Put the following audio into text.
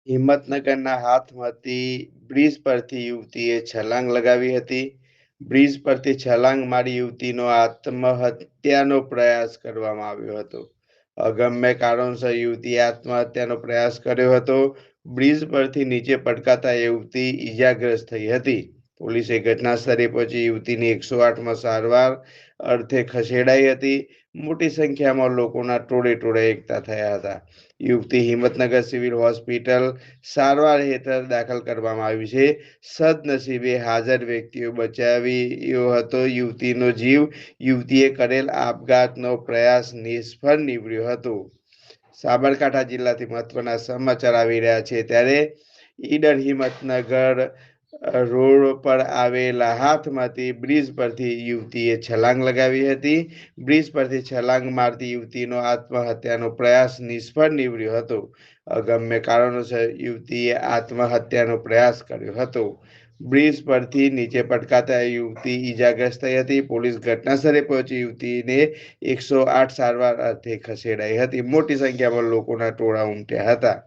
હિંમતનગરના હાથમતી bridge પરથી યુવતીએ છલાંગ લગાવી હતી. બ્રિજ પરથી છલાંગ મારી યુવતીનો આત્મહત્યાનો પ્રયાસ કરવામાં આવ્યો હતો. અગમ્ય કારણોસર યુવતીએ આત્મહત્યાનો પ્રયાસ કર્યો હતો. બ્રિજ પરથી નીચે પટકાતા યુવતી ઈજાગ્રસ્ત થઈ હતી. પોલીસે ઘટના સ્થળે પહોંચી યુવતીની 108માં સારવાર અર્થે ખસેડાઈ હતી. મોટી સંખ્યામાં લોકોના ટોળે એકઠા થયા હતા. યુવતી હિંમતનગર સિવિલ હોસ્પિટલ સારવાર હેઠળ દાખલ કરવામાં આવી છે. સદનસીબે હાજર વ્યક્તિઓ બચાવ્યો હતો યુવતીનો જીવ. યુવતીએ કરેલ આપઘાતનો પ્રયાસ નિષ્ફળ નીવડ્યો હતો. સાબરકાંઠા જિલ્લાથી મહત્વના સમાચાર આવી રહ્યા છે. ત્યારે ઈડર હિંમતનગર રોડ પર આવેલા હાથમતી બ્રિજ પરથી યુવતીએ છલાંગ લગાવી હતી. બ્રિજ પરથી છલાંગ મારતી યુવતીનો આત્મહત્યાનો પ્રયાસ નિષ્ફળ નીવડ્યો હતો. અગમ્ય કારણોસર યુવતીએ આત્મહત્યાનો પ્રયાસ કર્યો હતો. બ્રિજ પરથી નીચે પટકાતા યુવતી ઈજાગ્રસ્ત થઈ હતી. પોલીસ ઘટનાસ્થળે પહોંચી યુવતીને 108 સારવાર અર્થે ખસેડાઈ હતી. મોટી સંખ્યામાં લોકોના ટોળા ઉમટ્યા હતા.